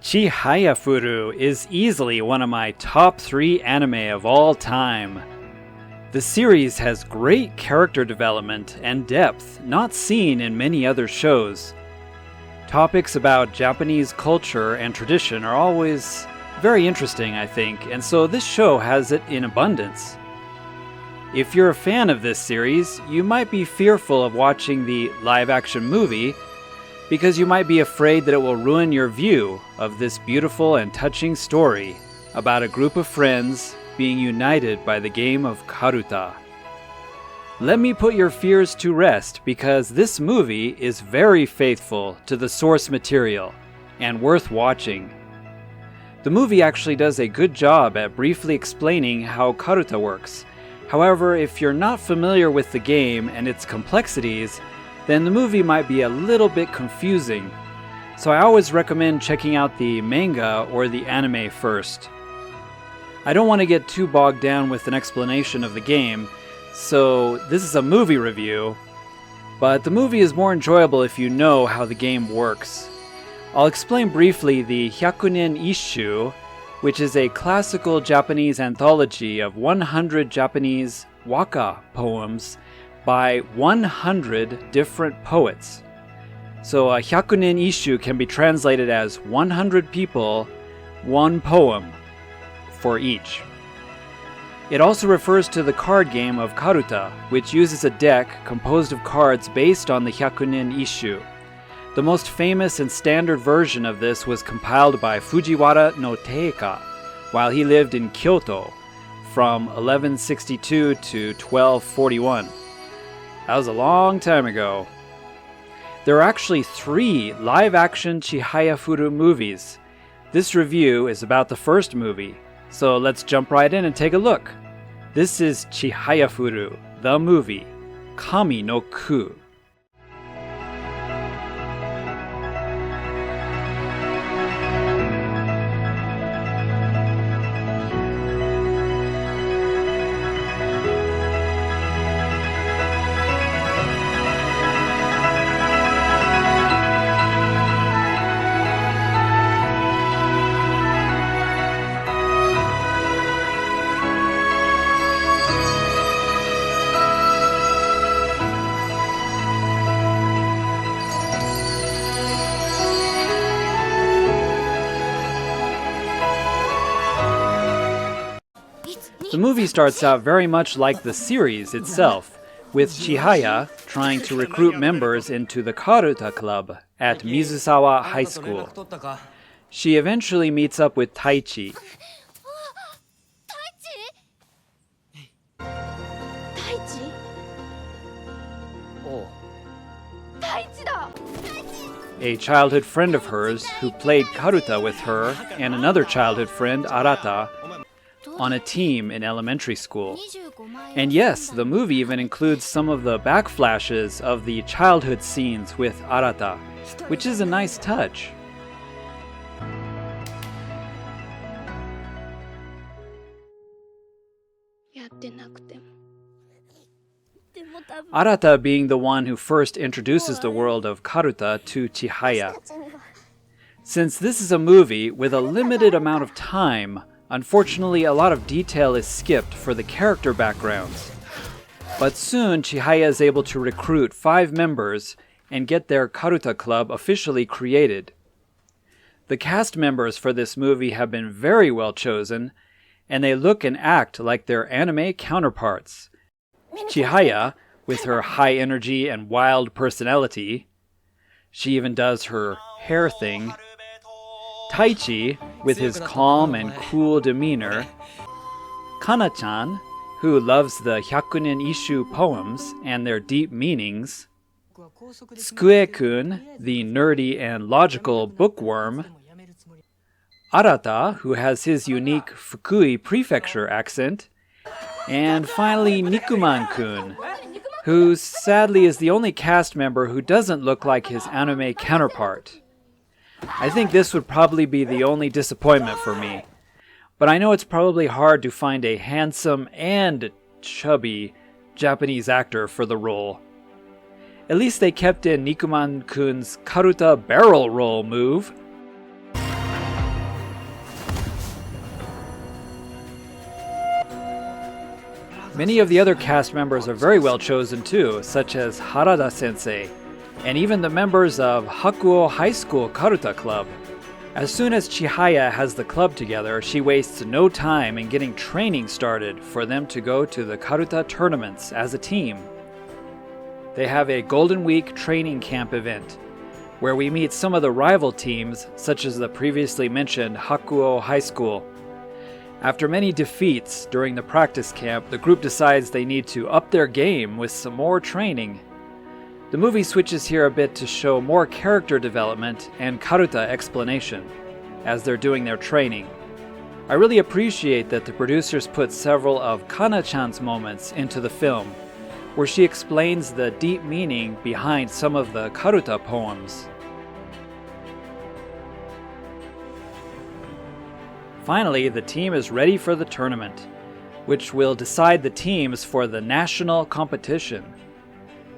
Chihayafuru is easily one of my top 3 anime of all time. The series has great character development and depth not seen in many other shows. Topics about Japanese culture and tradition are always very interesting, I think, and so this show has it in abundance. If you're a fan of this series, you might be fearful of watching the live-action movie because you might be afraid that it will ruin your view of this beautiful and touching story about a group of friends being united by the game of Karuta. Let me put your fears to rest because this movie is very faithful to the source material and worth watching. The movie actually does a good job at briefly explaining how Karuta works. However, if you're not familiar with the game and its complexities, then the movie might be a little bit confusing. So I always recommend checking out the manga or the anime first. I don't want to get too bogged down with an explanation of the game, so this is a movie review, but the movie is more enjoyable if you know how the game works. I'll explain briefly the Hyakunin Isshu, which is a classical Japanese anthology of 100 Japanese waka poems by 100 different poets. So a Hyakunin Isshu can be translated as 100 people, one poem for each. It also refers to the card game of Karuta, which uses a deck composed of cards based on the Hyakunin Isshu. The most famous and standard version of this was compiled by Fujiwara no Teika while he lived in Kyoto from 1162 to 1241. That was a long time ago. There are actually 3 live-action Chihayafuru movies. This review is about the first movie, so let's jump right in and take a look. This is Chihayafuru, the movie, Kami no Ku. The movie starts out very much like the series itself, with Chihaya trying to recruit members into the Karuta Club at Mizusawa High School. She eventually meets up with Taichi. A childhood friend of hers who played Karuta with her and another childhood friend, Arata, on a team in elementary school. And yes, the movie even includes some of the backflashes of the childhood scenes with Arata, which is a nice touch. Arata being the one who first introduces the world of Karuta to Chihaya. Since this is a movie with a limited amount of time, unfortunately, a lot of detail is skipped for the character backgrounds. But soon, Chihaya is able to recruit 5 members and get their Karuta Club officially created. The cast members for this movie have been very well chosen, and they look and act like their anime counterparts. Chihaya, with her high energy and wild personality. She even does her hair thing. Taichi, with his calm and cool demeanor. Kana-chan, who loves the Hyakunin Isshu poems and their deep meanings. Tsukue-kun, the nerdy and logical bookworm. Arata, who has his unique Fukui prefecture accent. And finally, Nikuman-kun, who sadly is the only cast member who doesn't look like his anime counterpart. I think this would probably be the only disappointment for me, but I know it's probably hard to find a handsome and chubby Japanese actor for the role. At least they kept in Nikuman-kun's Karuta barrel roll move. Many of the other cast members are very well chosen too, such as Harada Sensei, and even the members of Hakuo High School Karuta Club. As soon as Chihaya has the club together, she wastes no time in getting training started for them to go to the Karuta tournaments as a team. They have a Golden Week training camp event, where we meet some of the rival teams, such as the previously mentioned Hakuo High School. After many defeats during the practice camp, the group decides they need to up their game with some more training. The movie switches here a bit to show more character development and Karuta explanation as they're doing their training. I really appreciate that the producers put several of Kana-chan's moments into the film, where she explains the deep meaning behind some of the Karuta poems. Finally, the team is ready for the tournament, which will decide the teams for the national competition.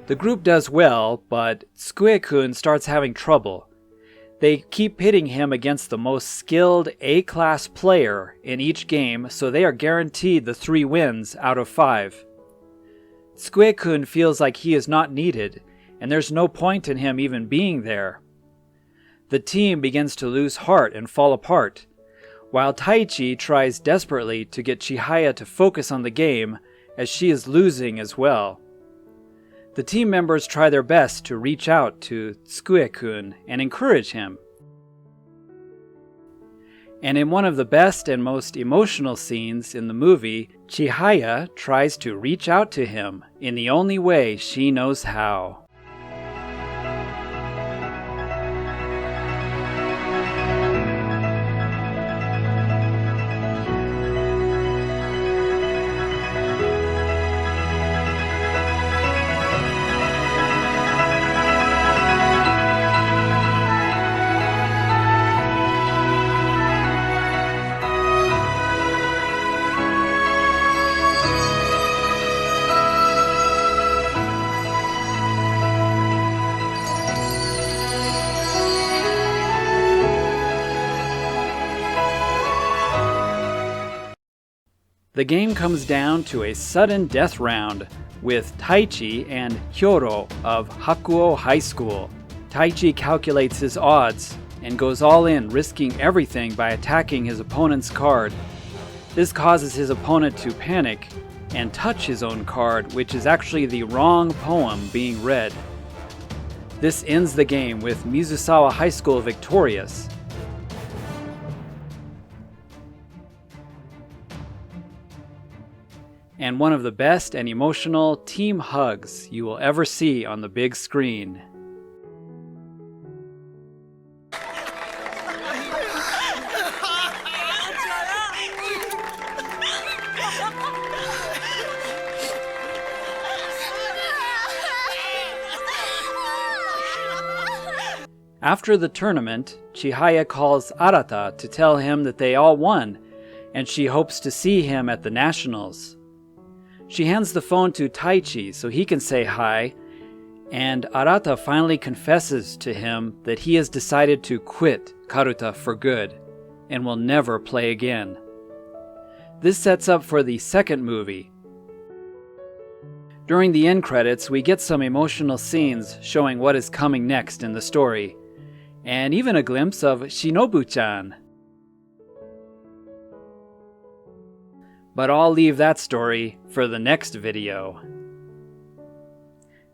The group does well, but Tsukue-kun starts having trouble. They keep pitting him against the most skilled A-class player in each game, so they are guaranteed the 3 wins out of 5. Tsukue-kun feels like he is not needed, and there's no point in him even being there. The team begins to lose heart and fall apart, while Taichi tries desperately to get Chihaya to focus on the game, as she is losing as well. The team members try their best to reach out to Tsukue-kun and encourage him. And in one of the best and most emotional scenes in the movie, Chihaya tries to reach out to him in the only way she knows how. The game comes down to a sudden death round with Taichi and Hyoro of Hakuo High School. Taichi calculates his odds and goes all in, risking everything by attacking his opponent's card. This causes his opponent to panic and touch his own card, which is actually the wrong poem being read. This ends the game with Mizusawa High School victorious. And one of the best and emotional team hugs you will ever see on the big screen. After the tournament, Chihaya calls Arata to tell him that they all won, and she hopes to see him at the Nationals. She hands the phone to Taichi so he can say hi, and Arata finally confesses to him that he has decided to quit Karuta for good and will never play again. This sets up for the second movie. During the end credits, we get some emotional scenes showing what is coming next in the story, and even a glimpse of Shinobu-chan. But I'll leave that story for the next video.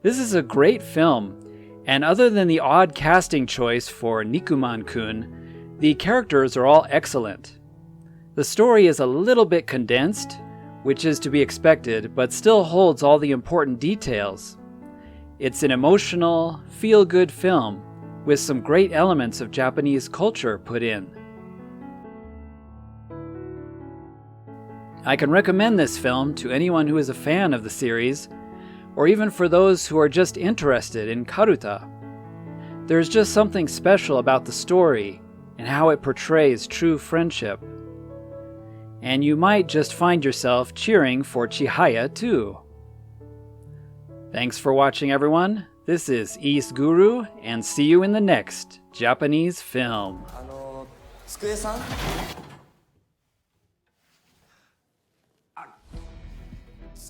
This is a great film, and other than the odd casting choice for Nikuman-kun, the characters are all excellent. The story is a little bit condensed, which is to be expected, but still holds all the important details. It's an emotional, feel-good film with some great elements of Japanese culture put in. I can recommend this film to anyone who is a fan of the series, or even for those who are just interested in Karuta. There's just something special about the story and how it portrays true friendship. And you might just find yourself cheering for Chihaya too. Thanks for watching, everyone. This is YSGuru, and see you in the next Japanese film.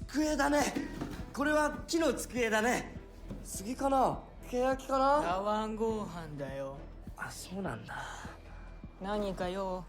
机だね。これは木の机だね。杉かな、欅かな。茶碗合飯だよ。あ、そうなんだ。何か用？